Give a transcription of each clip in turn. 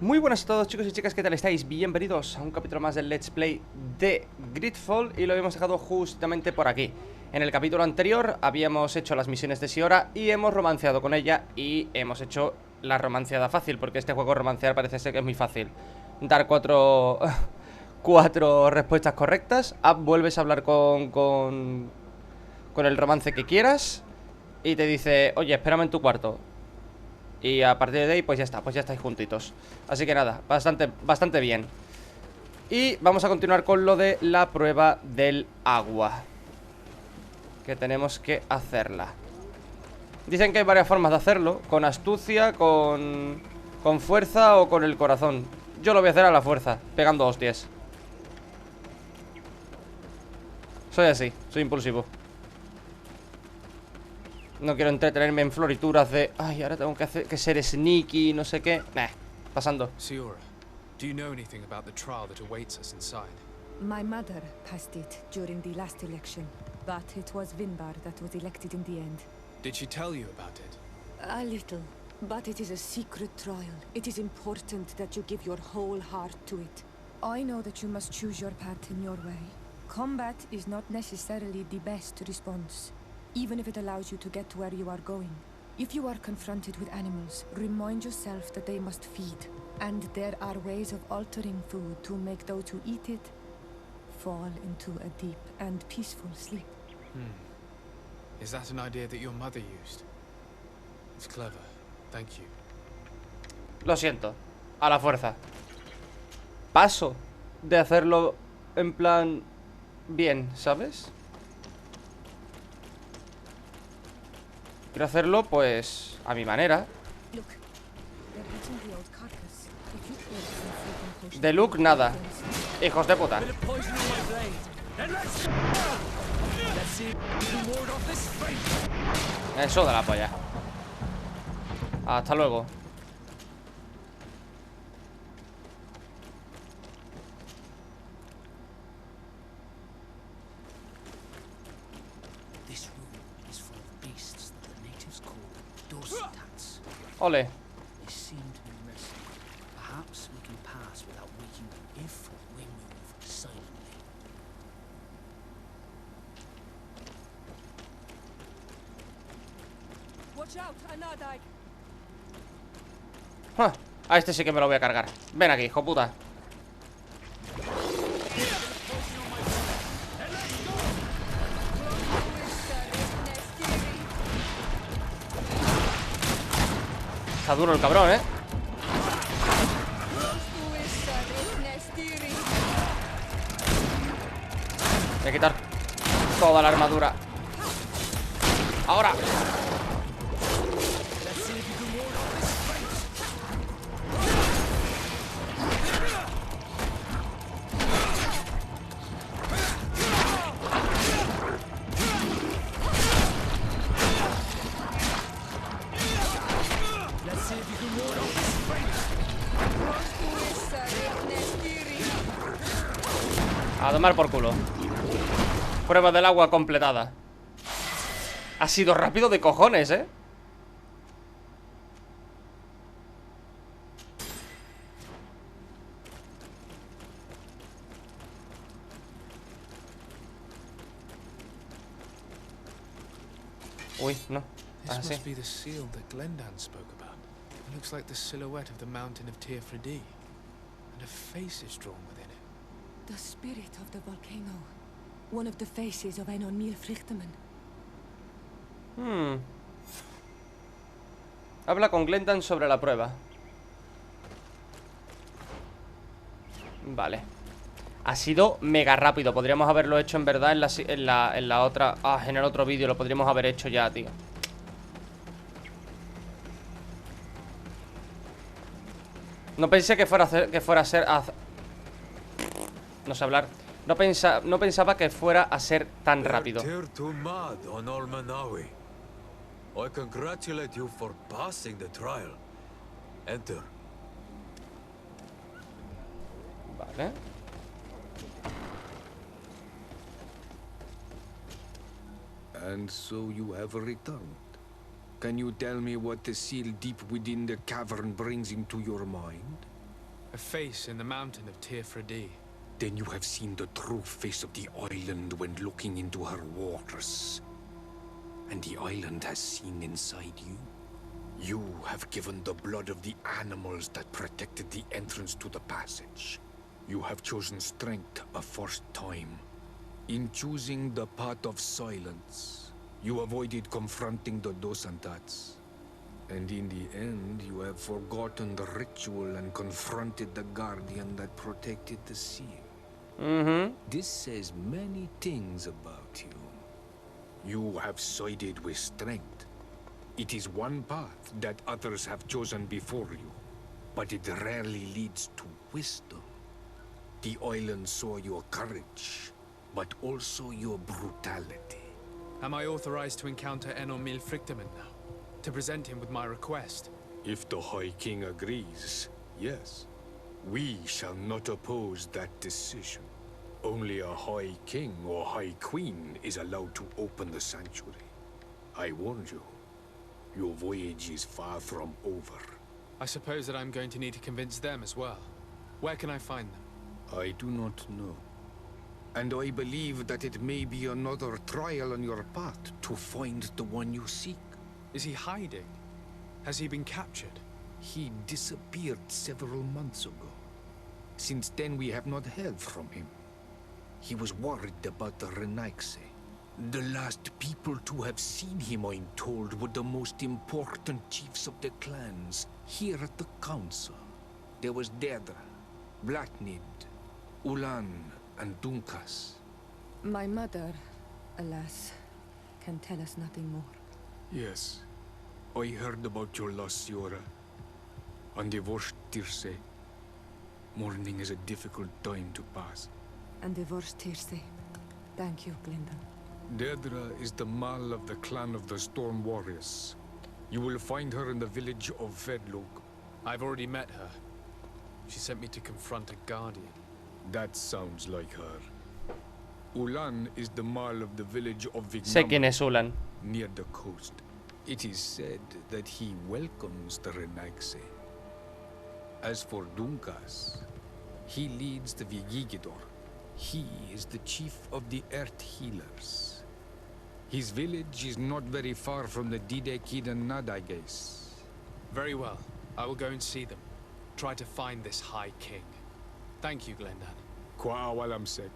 Muy buenas a todos, chicos y chicas, ¿qué tal estáis? Bienvenidos a un capítulo más del Let's Play de Greedfall. Y lo hemos dejado justamente por aquí. En el capítulo anterior habíamos hecho las misiones de Siora y hemos romanceado con ella. Y hemos hecho la romanceada fácil, porque este juego romancear parece ser que es muy fácil. Dar cuatro respuestas correctas. Vuelves a hablar con el romance que quieras. Y te dice, oye, espérame en tu cuarto. Y a partir de ahí, pues ya estáis juntitos. Así que nada, bastante bien. Y vamos a continuar con lo de la prueba del agua, que tenemos que hacerla. Dicen que hay varias formas de hacerlo: con astucia, con fuerza o con el corazón. Yo lo voy a hacer a la fuerza, pegando hostias. Soy así, soy impulsivo. No quiero entretenerme en florituras de ay, ahora tengo que ser sneaky, no sé qué. Pasando. Siora, do you know anything about the trial that awaits us inside? My mother passed it during the last election, but it was Vinbar that was elected in the end. Did she tell you about it? A little, but it is a secret trial. It is important that you give your whole heart to it. I know that you must choose your path in your way. Combat is not necessarily the best response, even if it allows you to get to where you are going. If you are confronted with animals, remind yourself that they must feed, and there are ways of altering food to make those who eat it fall into a deep and peaceful sleep. Is that an idea that your mother used? It's clever. Thank you. Lo siento, a la fuerza. Paso de hacerlo en plan bien, ¿sabes? Quiero hacerlo, pues, a mi manera. De look, nada. Hijos de puta. Eso de la polla. Hasta luego. Ole. A este sí que me lo voy a cargar. Ven aquí, hijo puta. Está duro el cabrón, ¿eh? Voy a quitar toda la armadura. Ahora. A tomar por culo. Prueba del agua completada. Ha sido rápido de cojones, ¿eh? Uy, no. This Sí. must be the seal that Glendan spoke about. It looks like the silhouette of the mountain of Tearfredi, and a face is drawn within it. The spirit of the volcano. One of the faces of Einon Milfrichtemann. Habla con Glendan sobre la prueba. Vale. Ha sido mega rápido. Podríamos haberlo hecho en verdad en la otra. En el otro vídeo lo podríamos haber hecho ya, tío. No pensé que fuera a ser. No sé hablar. No pensaba que fuera a ser tan rápido. I congratulate you for passing the trial. Enter. Vale. And so you have returned. Can you tell me what the seal deep within the cavern brings into your mind? A face in the mountain of Tearfredi. Then you have seen the true face of the island when looking into her waters. And the island has seen inside you. You have given the blood of the animals that protected the entrance to the passage. You have chosen strength a first time. In choosing the path of silence, you avoided confronting the Dosantats. And in the end, you have forgotten the ritual and confronted the guardian that protected the seal. This says many things about you. You have sided with strength. It is one path that others have chosen before you, but it rarely leads to wisdom. The island saw your courage, but also your brutality. Am I authorized to encounter Enomil Frichtemann now? To present him with my request? If the High King agrees, yes. We shall not oppose that decision. Only a High King or High Queen is allowed to open the sanctuary. I warned you. Your voyage is far from over. I suppose that I'm going to need to convince them as well. Where can I find them? I do not know. And I believe that it may be another trial on your path to find the one you seek. Is he hiding? Has he been captured? He disappeared several months ago. Since then we have not heard from him. He was worried about the Renaigse. The last people to have seen him, I'm told, were the most important chiefs of the clans here at the council. There was Deirdre, Blatnid, Ulan, and Dunkas. My mother, alas, can tell us nothing more. Yes, I heard about your loss, Siora. On the Vorst Tirse. Mourning is a difficult time to pass. And divorce Tirse. Thank you, Glyndon. Deirdre is the Mal of the clan of the Storm Warriors. You will find her in the village of Vedlog. I've already met her. She sent me to confront a guardian. That sounds like her. Ulan is the Mal of the village of Sé quién Vignam, es Ulan. near the coast. It is said that he welcomes the Renaigse. As for Dunkas, he leads the Vigigidor. He is the chief of the Earth Healers. His village is not very far from the Didekid and Nadages. Very well. I will go and see them. Try to find this High King. Thank you, Glendan. Kwa'awalamsek.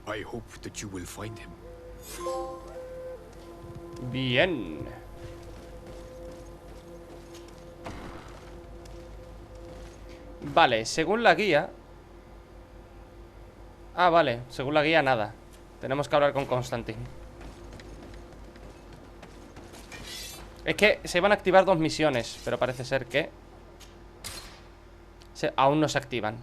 I hope that you will find him. Bien. Vale, según la guía. Ah, vale, según la guía nada. Tenemos que hablar con Constantin. Es que se iban a activar 2 misiones, pero parece ser que aún no se activan.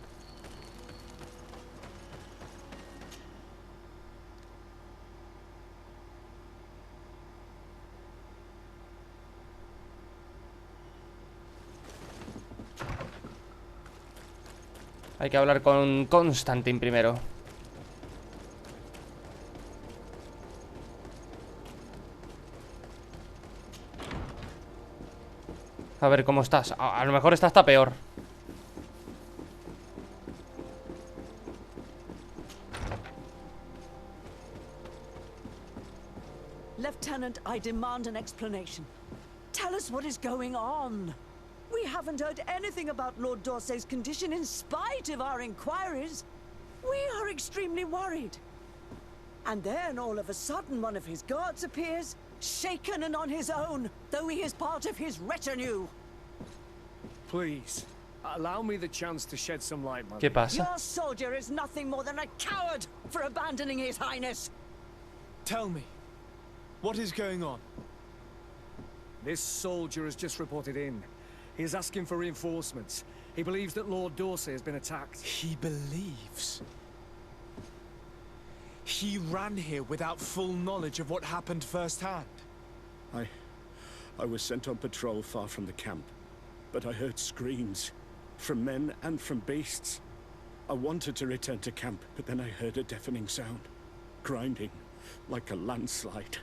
Hay que hablar con Constantin primero. A ver cómo estás. A lo mejor está hasta peor. Lieutenant, I demand an explanation. Tell us what is going on. We haven't heard anything about Lord Dorsey's condition in spite of our inquiries. We are extremely worried. And then all of a sudden one of his guards appears, shaken and on his own, though he is part of his retinue. Please, allow me the chance to shed some light, man. ¿Qué pasa? Your soldier is nothing more than a coward for abandoning his highness. Tell me, what is going on? This soldier has just reported in. He is asking for reinforcements. He believes that Lord Dorsey has been attacked. He believes. He ran here without full knowledge of what happened firsthand. I was sent on patrol far from the camp, but I heard screams from men and from beasts. I wanted to return to camp, but then I heard a deafening sound, grinding like a landslide.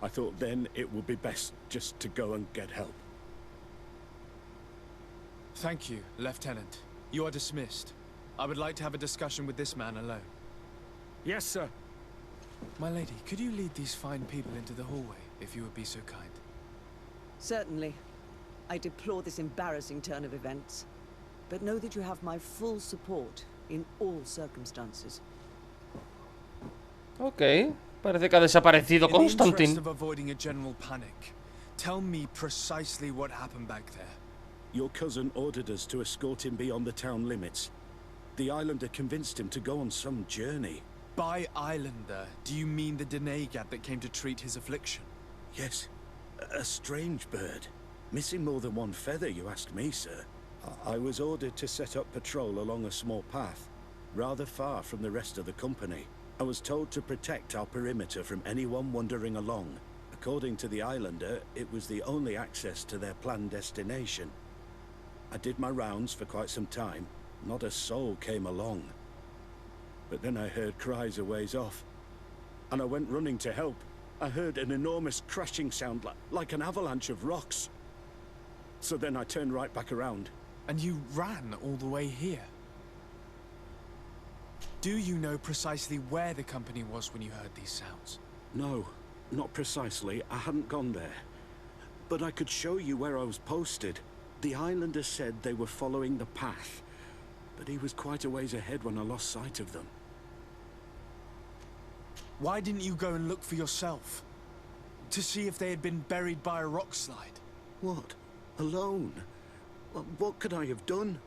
I thought then it would be best just to go and get help. Thank you, Lieutenant. You are dismissed. I would like to have a discussion with this man alone. Yes, sir. My lady, could you lead these fine people into the hallway, if you would be so kind? Certainly. I deplore this embarrassing turn of events. But know that you have my full support in all circumstances. Ok, parece que ha desaparecido Constantin. In the interest of avoiding a general panic, tell me precisely what happened back there. Your cousin ordered us to escort him beyond the town limits. The islander convinced him to go on some journey. By islander, do you mean the Denegat that came to treat his affliction? Yes, a strange bird. Missing more than one feather, you ask me, sir. I was ordered to set up patrol along a small path, rather far from the rest of the company. I was told to protect our perimeter from anyone wandering along. According to the islander, it was the only access to their planned destination. I did my rounds for quite some time. Not a soul came along. But then I heard cries a ways off, and I went running to help. I heard an enormous crashing sound like an avalanche of rocks. So then I turned right back around. And you ran all the way here? Do you know precisely where the company was when you heard these sounds? No, not precisely. I hadn't gone there. But I could show you where I was posted. The islander said they were following the path, but he was quite a ways ahead when I lost sight of them. Why didn't you go and look for yourself? To see if they had been buried by a rock slide? What? Alone? What could I have done?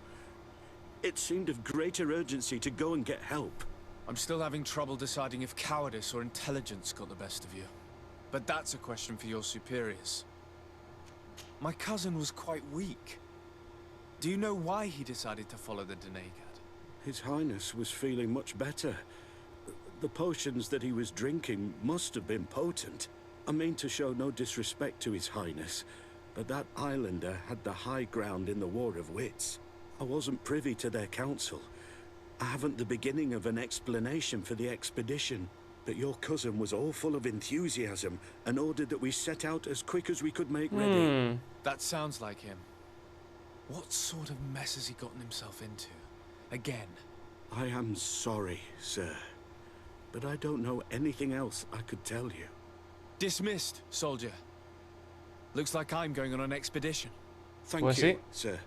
It seemed of greater urgency to go and get help. I'm still having trouble deciding if cowardice or intelligence got the best of you. But that's a question for your superiors. My cousin was quite weak. Do you know why he decided to follow the Denegat? His Highness was feeling much better. The potions that he was drinking must have been potent. I mean to show no disrespect to His Highness, but that islander had the high ground in the War of Wits. I wasn't privy to their counsel. I haven't the beginning of an explanation for the expedition, but your cousin was all full of enthusiasm and ordered that we set out as quick as we could make ready. That sounds like him. What sort of mess has he gotten himself into? Again? I am sorry, sir, but I don't know anything else I could tell you. Dismissed, soldier. Looks like I'm going on an expedition. Thank Pues you, sí. sir.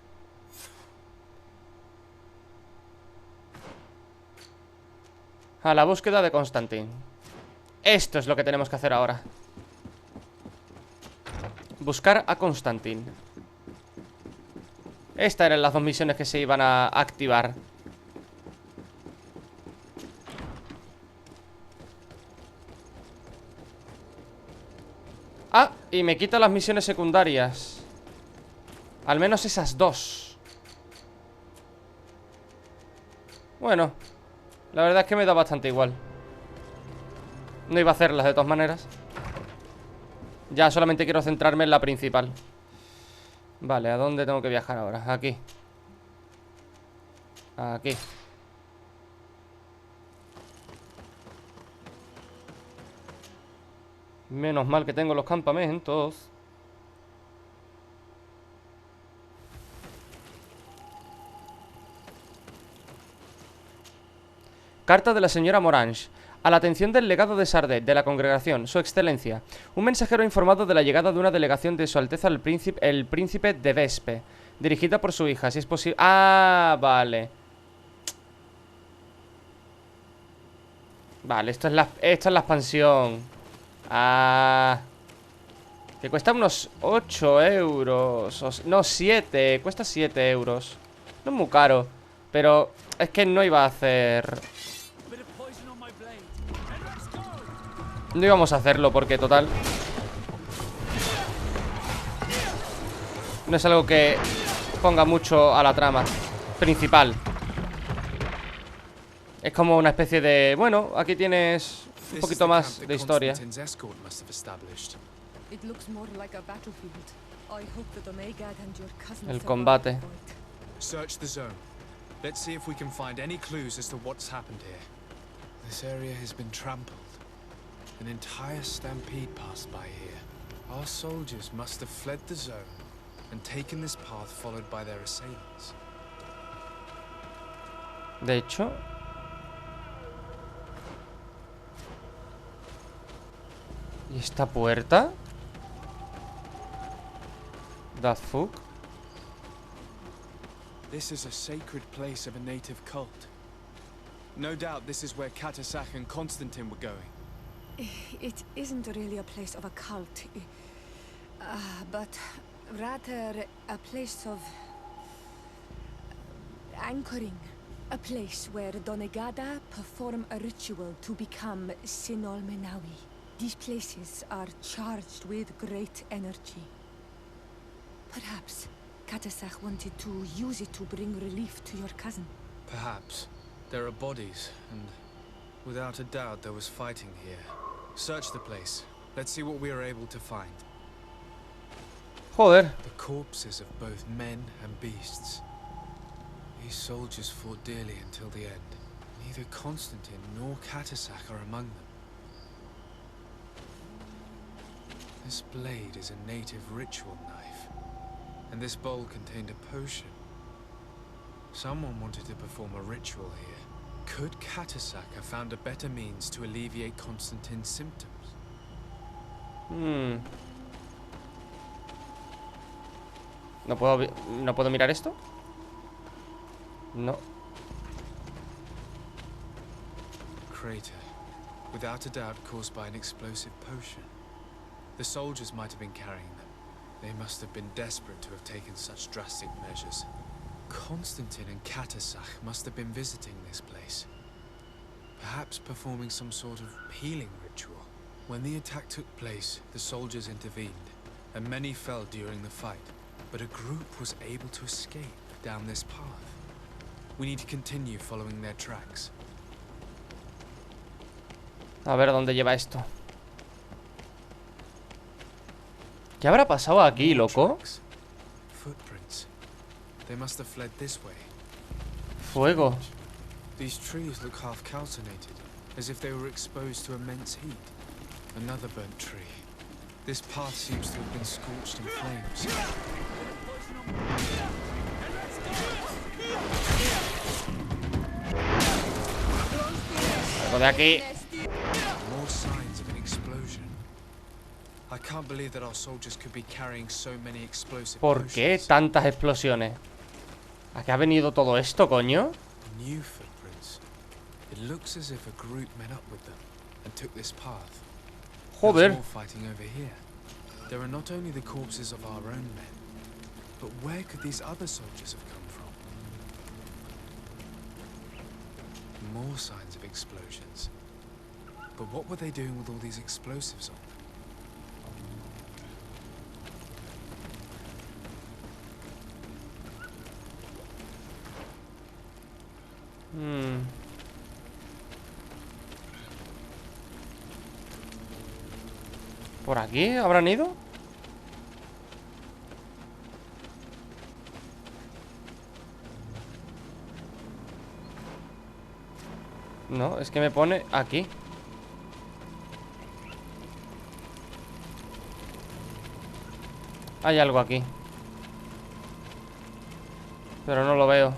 A la búsqueda de Constantin. Esto es lo que tenemos que hacer ahora. Buscar a Constantin. Estas eran las dos misiones que se iban a activar. Ah, y me quito las misiones secundarias. Al menos esas dos. Bueno, la verdad es que me da bastante igual. No iba a hacerlas de todas maneras. Ya solamente quiero centrarme en la principal. Vale, ¿a dónde tengo que viajar ahora? Aquí. Aquí. Menos mal que tengo los campamentos. Carta de la señora Morange. A la atención del legado de Sardet, de la congregación, su excelencia. Un mensajero ha informado de la llegada de una delegación de su alteza el príncipe de Vespe, dirigida por su hija, si es posible... Ah, vale. Vale, esto es la expansión. Ah, que cuesta unos 8 euros. No, 7. Cuesta 7 euros. No es muy caro, pero es que no iba a hacer... No íbamos a hacerlo porque, total, no es algo que ponga mucho a la trama principal. Es como una especie de... Bueno, aquí tienes un poquito más de historia. El combate. Search the zone. Let's see if we can find any clues as to what's happened here. This area has been trampled. An entire stampede passed by here. Our soldiers must have fled the zone and taken this path followed by their assailants. De hecho. ¿Y esta puerta? The fuck? This is a sacred place of a native cult. No doubt this is where Katasak and Constantin were going. It isn't really a place of a cult, but rather a place of anchoring. A place where Donegada perform a ritual to become Sinol Menawi. These places are charged with great energy. Perhaps Katasak wanted to use it to bring relief to your cousin. Perhaps. There are bodies, and without a doubt there was fighting here. Search the place. Let's see what we are able to find. Joder. The corpses of both men and beasts. These soldiers fought dearly until the end. Neither Constantin nor Katasak are among them. This blade is a native ritual knife, and this bowl contained a potion. Someone wanted to perform a ritual here. Could Katasak have found a better means to alleviate Constantin's symptoms? ¿No puedo mirar esto? No. Crater, without a doubt caused by an explosive potion. The soldiers might have been carrying them. They must have been desperate to have taken such drastic measures. Constantin and Katasak must have been visiting this place. Perhaps performing some sort of healing ritual. When the attack took place, the soldiers intervened, and many fell during the fight. But a group was able to escape down this path. We need to continue following their tracks. A ver dónde lleva esto. ¿Qué habrá pasado aquí, loco? Footprints. They must have fled this way. Fuego. These trees look half calcinated, as if they were exposed to immense heat. Another burnt tree. This path seems to have been scorched in flames. Algo de aquí. More signs of an explosion. I can't believe that our soldiers could be carrying so many explosive ¿Por qué potions. tantas explosiones? ¿A qué ha venido todo esto, coño? New footprints. It looks as if a group met up with them and took this path. Joder. There's more fighting over here. There are not only the corpses of our own men, but where could these other soldiers have come from? More signs of explosions. But what were they doing with all these explosives on? ¿Por aquí habrán ido? No, es que me pone aquí. Hay algo aquí, pero no lo veo.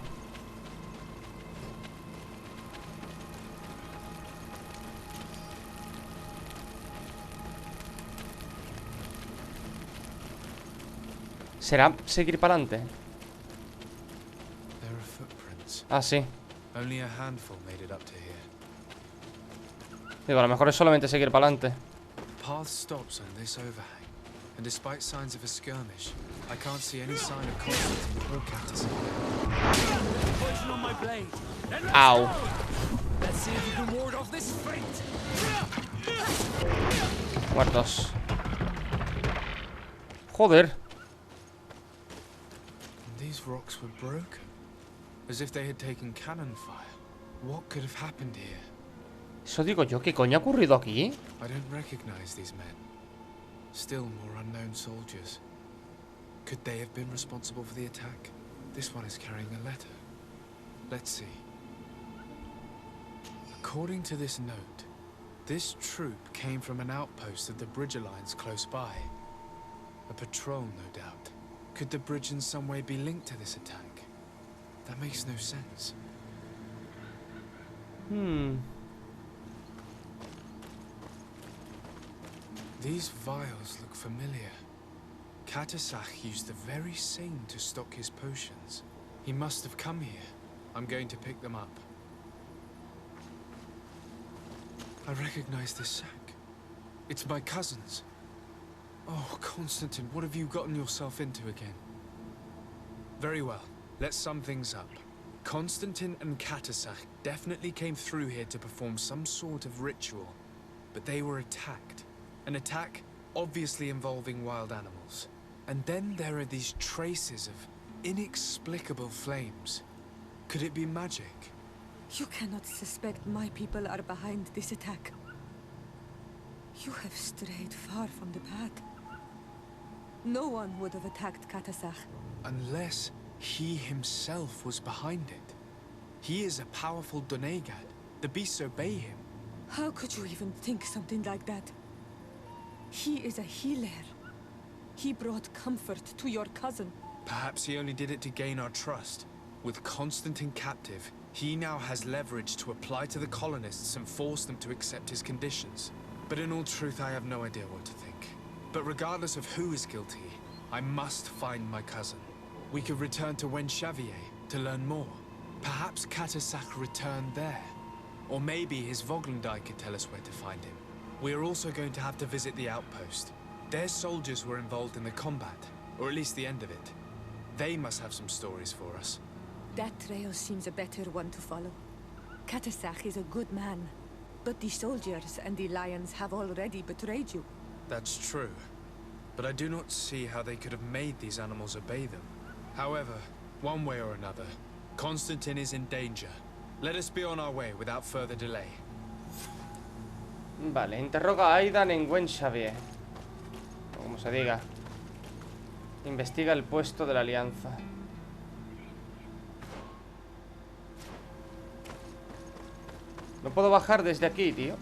¿Será seguir para adelante? There are footprints. Ah, sí. Only a handful made it up to here. Digo, a lo mejor es solamente seguir para adelante. The path stops on this overhang, and despite signs of a skirmish, I can't see any sign of Constantin or Katasak. Poison on my blade. Au. Let's see if you can ward off this fate. Muertos. Joder. These rocks were broken, as if they had taken cannon fire. What could have happened here? Eso digo yo, ¿qué coño ha ocurrido aquí? I don't recognize these men. Still more unknown soldiers. Could they have been responsible for the attack? This one is carrying a letter. Let's see. According to this note, this troop came from an outpost of the Bridge Alliance close by. A patrol, no doubt. Could the bridge in some way be linked to this attack? That makes no sense. These vials look familiar. Katasach used the very same to stock his potions. He must have come here. I'm going to pick them up. I recognize this sack. It's my cousin's. Oh, Constantin, what have you gotten yourself into again? Very well. Let's sum things up. Constantin and Katasach definitely came through here to perform some sort of ritual, but they were attacked. An attack obviously involving wild animals. And then there are these traces of inexplicable flames. Could it be magic? You cannot suspect my people are behind this attack. You have strayed far from the path. No one would have attacked Katasach. Unless he himself was behind it. He is a powerful Donegad. The beasts obey him. How could you even think something like that? He is a healer. He brought comfort to your cousin. Perhaps he only did it to gain our trust. With Constantin captive, he now has leverage to apply to the colonists and force them to accept his conditions. But in all truth, I have no idea what to think. But regardless of who is guilty, I must find my cousin. We could return to Wenxavier to learn more. Perhaps Katasach returned there. Or maybe his Voglendai could tell us where to find him. We are also going to have to visit the outpost. Their soldiers were involved in the combat, or at least the end of it. They must have some stories for us. That trail seems a better one to follow. Katasach is a good man, but the soldiers and the lions have already betrayed you. That's true. But I do not see how they could have made these animals obey them. However, one way or another, Constantin is in danger. Let us be on our way without further delay. Vale, interroga a Aidan en Wenxavier. O como se diga. Investiga el puesto de la alianza. No puedo bajar desde aquí, tío.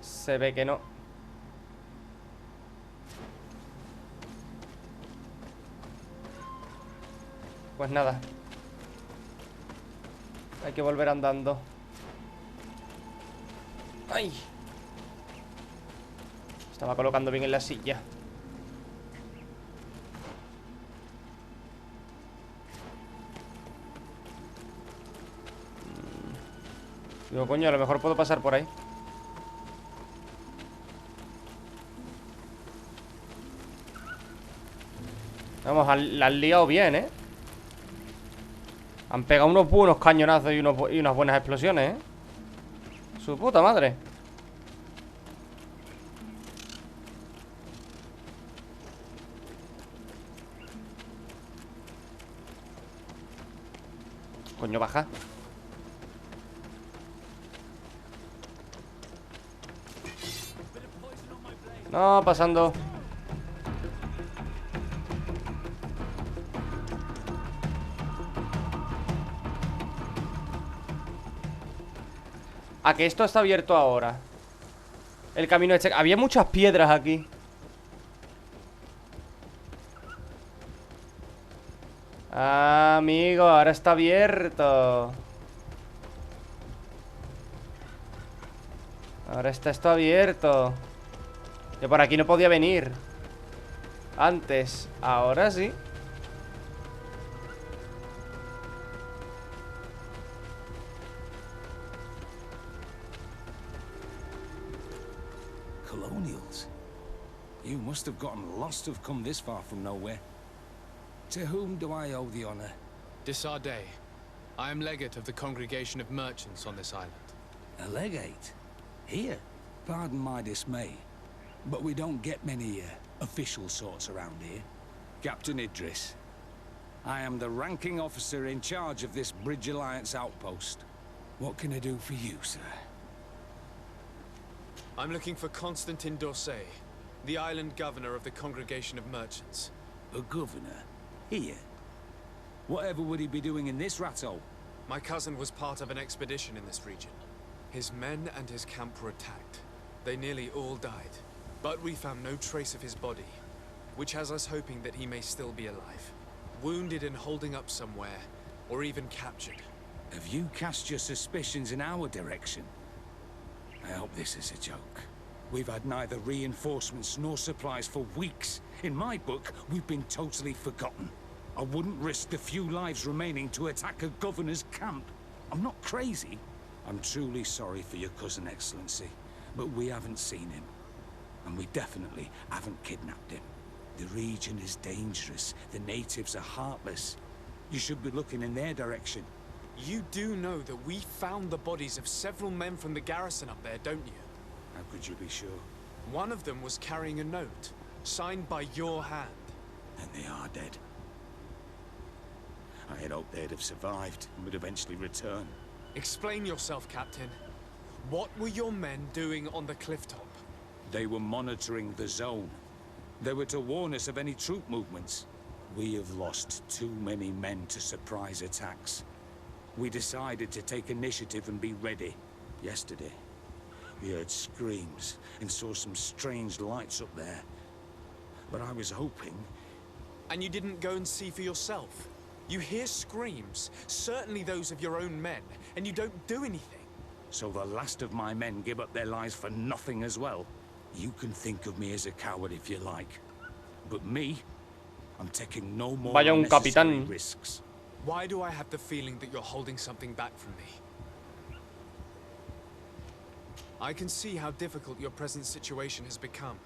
Se ve que no. Pues nada. Hay que volver andando. ¡Ay! Estaba colocando bien en la silla. Digo, coño, a lo mejor puedo pasar por ahí. Vamos, la han liado bien, ¿eh? Han pegado unos buenos cañonazos y unas buenas explosiones, ¿eh? Su puta madre. Coño, baja. No, pasando. A que esto está abierto ahora. El camino este. Había muchas piedras aquí. Ah, amigo, ahora está abierto. Ahora está esto abierto. Yo por aquí no podía venir antes, ahora sí. Colonials? You must have gotten lost to have come this far from nowhere. To whom do I owe the honor? Desardet. I am legate of the Congregation of Merchants on this island. A legate? Here? Pardon my dismay, but we don't get many official sorts around here. Captain Idris. I am the ranking officer in charge of this Bridge Alliance outpost. What can I do for you, sir? I'm looking for Constantin d'Orsay, the island governor of the Congregation of Merchants. A governor? Here? Whatever would he be doing in this rattle? My cousin was part of an expedition in this region. His men and his camp were attacked. They nearly all died. But we found no trace of his body, which has us hoping that he may still be alive. wounded and holding up somewhere, or even captured. Have you cast your suspicions in our direction? I hope this is a joke. We've had neither reinforcements nor supplies for weeks. In my book, we've been totally forgotten. I wouldn't risk the few lives remaining to attack a governor's camp. I'm not crazy. I'm truly sorry for your cousin, Excellency, but we haven't seen him. And we definitely haven't kidnapped him. The region is dangerous. The natives are heartless. You should be looking in their direction. You do know that we found the bodies of several men from the garrison up there, don't you? How could you be sure? One of them was carrying a note, signed by your hand. And they are dead. I had hoped they'd have survived and would eventually return. Explain yourself, Captain. What were your men doing on the clifftop? They were monitoring the zone. They were to warn us of any troop movements. We have lost too many men to surprise attacks. We decided to take initiative and be ready. Yesterday, we heard screams and saw some strange lights up there. But I was hoping... And you didn't go and see for yourself? You hear screams, certainly those of your own men, and you don't do anything. So the last of my men give up their lives for nothing as well? You can think of me as a coward if you like. But me, I'm taking no more unnecessary risks. Why do I have the feeling that you're holding something back from me? I can see how difficult your present situation has become.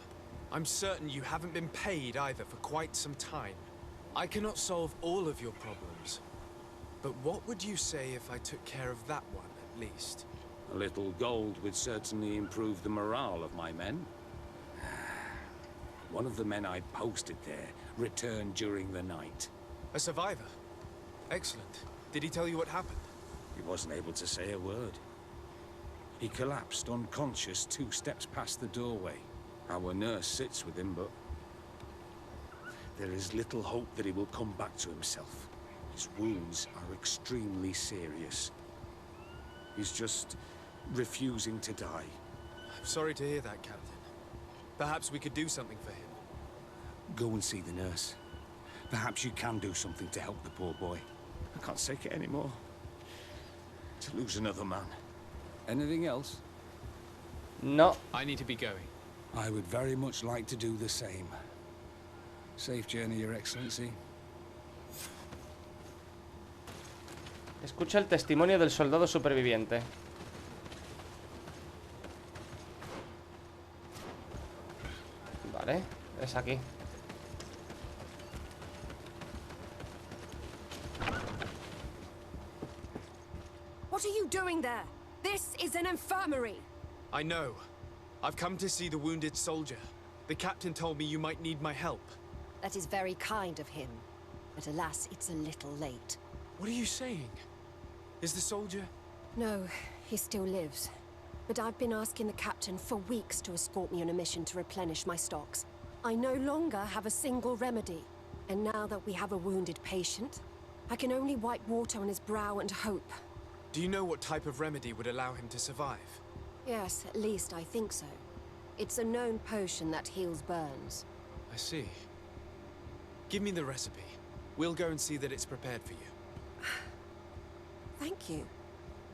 I'm certain you haven't been paid either for quite some time. I cannot solve all of your problems. But what would you say if I took care of that one, at least? A little gold would certainly improve the morale of my men. One of the men I posted there returned during the night. A survivor? Excellent. Did he tell you what happened? He wasn't able to say a word. He collapsed unconscious 2 steps past the doorway. Our nurse sits with him, but there is little hope that he will come back to himself. His wounds are extremely serious. He's just refusing to die. I'm sorry to hear that, Captain. Perhaps we could do something for him. Go and see the nurse. Perhaps you can do something to help the poor boy. I can't take it anymore. To lose another man. Anything else? No. I need to be going. I would very much like to do the same. Safe journey, Your Excellency. Escucha el testimonio del soldado superviviente. Vale, es aquí. What are you doing there? This is an infirmary. I know. I've come to see the wounded soldier. The captain told me you might need my help. That is very kind of him. But alas, it's a little late. What are you saying? Is the soldier... No, he still lives. But I've been asking the captain for weeks to escort me on a mission to replenish my stocks. I no longer have a single remedy. And now that we have a wounded patient, I can only wipe water on his brow and hope. Do you know what type of remedy would allow him to survive? Yes, at least I think so. It's a known potion that heals burns. I see. Give me the recipe. We'll go and see that it's prepared for you. Thank you.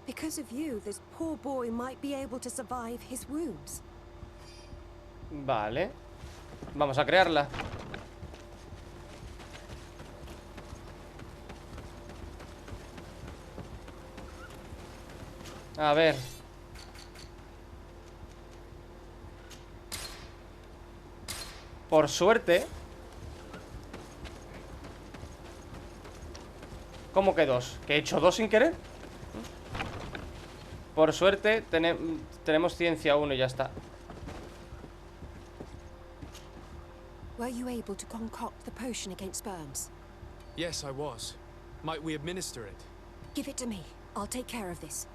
Because of you, this poor boy might be able to survive his wounds. Vale. Vamos a crearla. A ver. Por suerte. ¿Cómo que 2? ¿Que he hecho 2 sin querer? Por suerte tenemos ciencia 1 y ya está. Were you able to concoct the potion against burns? Yes, I was. Might we administer it? Give it to me. I'll take care of this.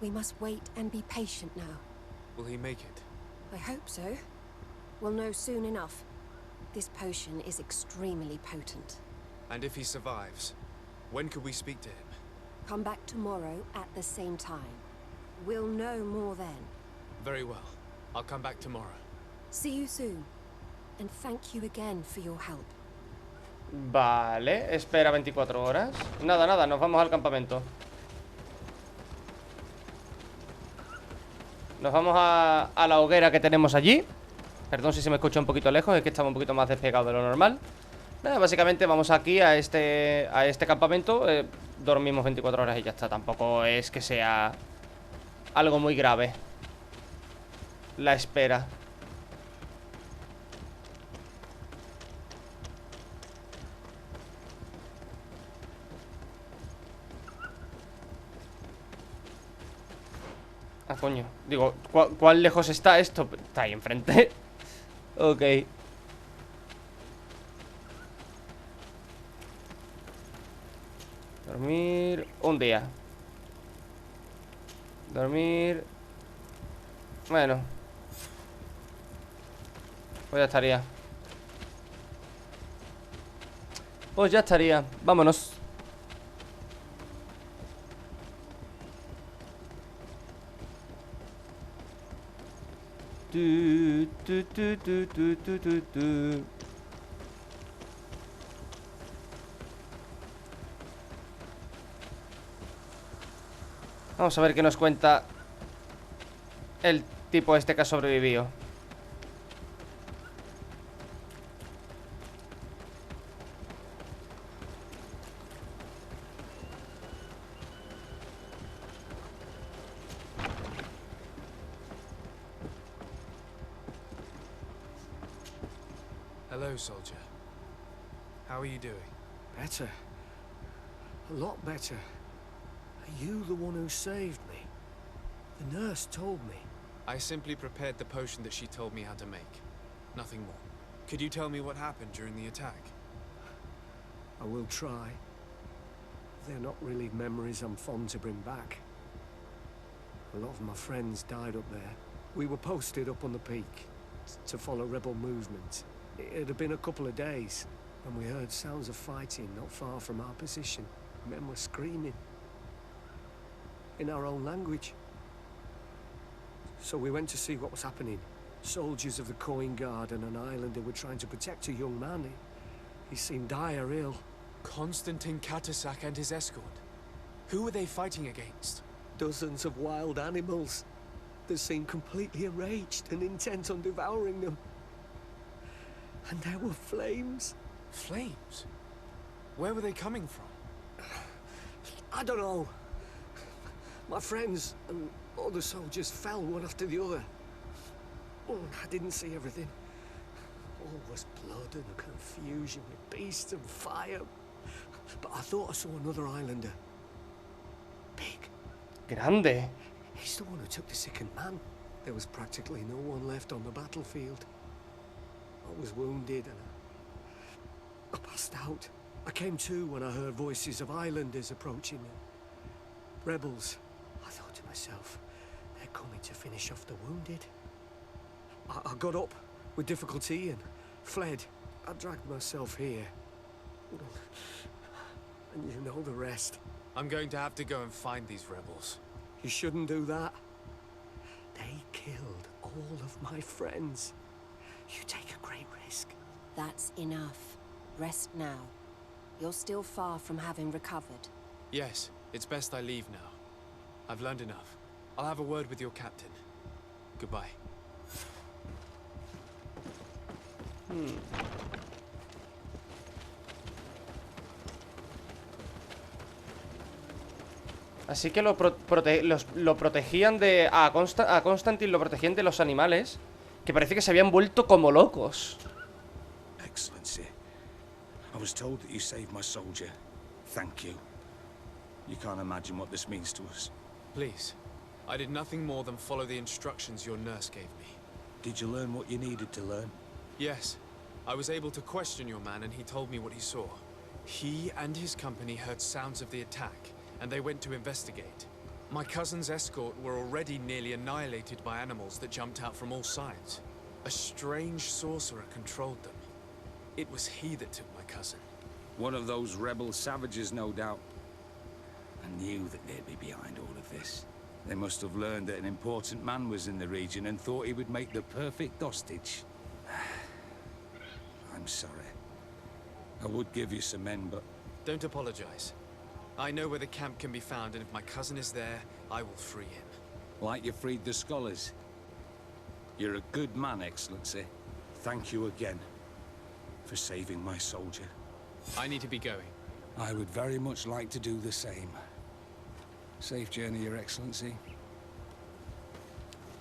We must wait and be patient now. Will he make it? I hope so. We'll know soon enough. This potion is extremely potent. And if he survives, when could we speak to him? Come back tomorrow at the same time. We'll know more then. Very well. I'll come back tomorrow. See you soon. and thank you again for your help. Vale, espera 24 horas. Nada, nada, nos vamos al campamento. Nos vamos a la hoguera que tenemos allí. Perdón si se me escucha un poquito lejos, es que estamos un poquito más despegado de lo normal. Nada, básicamente vamos aquí a este campamento, dormimos 24 horas y ya está. Tampoco es que sea algo muy grave la espera. Ah, coño. Digo, ¿cuál lejos está esto? Está ahí enfrente. Ok. Dormir un día. Dormir. Bueno. Pues ya estaría. Pues ya estaría. Vámonos. Vamos a ver qué nos cuenta el tipo este que ha sobrevivido. Hello, soldier. How are you doing? Better. A lot better. Are you the one who saved me? The nurse told me. I simply prepared the potion that she told me how to make. Nothing more. Could you tell me what happened during the attack? I will try. They're not really memories I'm fond to bring back. A lot of my friends died up there. We were posted up on the peak to follow rebel movement. It had been a couple of days, and we heard sounds of fighting not far from our position. Men were screaming. In our own language. So we went to see what was happening. Soldiers of the Coin Guard and an islander were trying to protect a young man. He seemed dire ill. Constantin Katasak and his escort. Who were they fighting against? Dozens of wild animals. They seemed completely enraged and intent on devouring them. And there were flames. Flames? Where were they coming from? I don't know. My friends and other soldiers fell one after the other. I didn't see everything. All was blood and confusion with beasts and fire. But I thought I saw another islander. Big. Grande. He's the one who took the sickened man. There was practically no one left on the battlefield. I was wounded and I passed out. I came to when I heard voices of islanders approaching me. Rebels. I thought to myself, they're coming to finish off the wounded. I got up with difficulty and fled. I dragged myself here. And you know the rest. I'm going to have to go and find these rebels. You shouldn't do that. They killed all of my friends. You take a great risk. That's enough. Rest now. You're still far from having recovered. Yes, it's best I leave now. I've learned enough. I'll have a word with your captain. Goodbye. Así que lo protegían de... A Constantin lo protegían de los animales, que parece que se habían vuelto como locos. Excellency, I was told that you saved my soldier. Thank you. You can't imagine what this means to us. Please. I did nothing more than follow the instructions your nurse gave me. Did you learn what you needed to learn? Yes. I was able to question your man and he told me what he saw. He and his company heard sounds of the attack, and they went to investigate. My cousin's escort were already nearly annihilated by animals that jumped out from all sides. A strange sorcerer controlled them. It was he that took my cousin. One of those rebel savages, no doubt. I knew that they'd be behind all of this. They must have learned that an important man was in the region and thought he would make the perfect hostage. sorry. I would give you some men, but... Don't apologize. I know where the camp can be found, and if my cousin is there, I will free him. Like you freed the scholars. You're a good man, Excellency. Thank you again for saving my soldier. I need to be going. I would very much like to do the same. Safe journey, Your Excellency.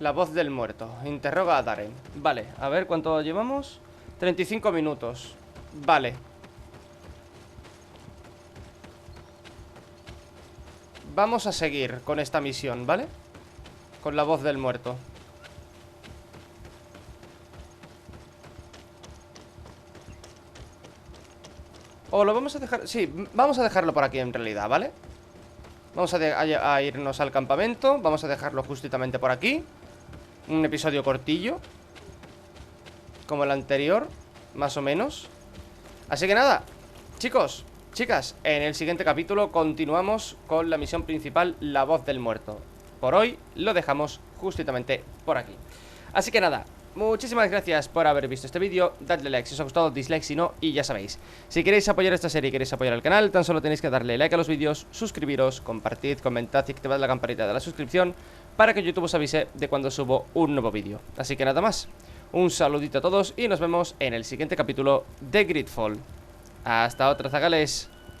La voz del muerto. Interroga a Darren. Vale, a ver cuánto llevamos. 35 minutos. Vale. Vamos a seguir con esta misión, ¿vale? Con la voz del muerto. O lo vamos a dejar... Sí, vamos a dejarlo por aquí en realidad, ¿vale? Vamos a irnos al campamento. Vamos a dejarlo justamente por aquí. Un episodio cortillo, como el anterior, más o menos. Así que nada, chicos, chicas, en el siguiente capítulo continuamos con la misión principal, la voz del muerto. Por hoy lo dejamos justamente por aquí. Así que nada, muchísimas gracias por haber visto este vídeo. Dadle like si os ha gustado, dislike si no. Y ya sabéis, si queréis apoyar esta serie y queréis apoyar el canal, tan solo tenéis que darle like a los vídeos, suscribiros, compartid, comentad y activad la campanita de la suscripción para que YouTube os avise de cuando subo un nuevo vídeo. Así que nada más, un saludito a todos y nos vemos en el siguiente capítulo de Greedfall. Hasta otra, zagales.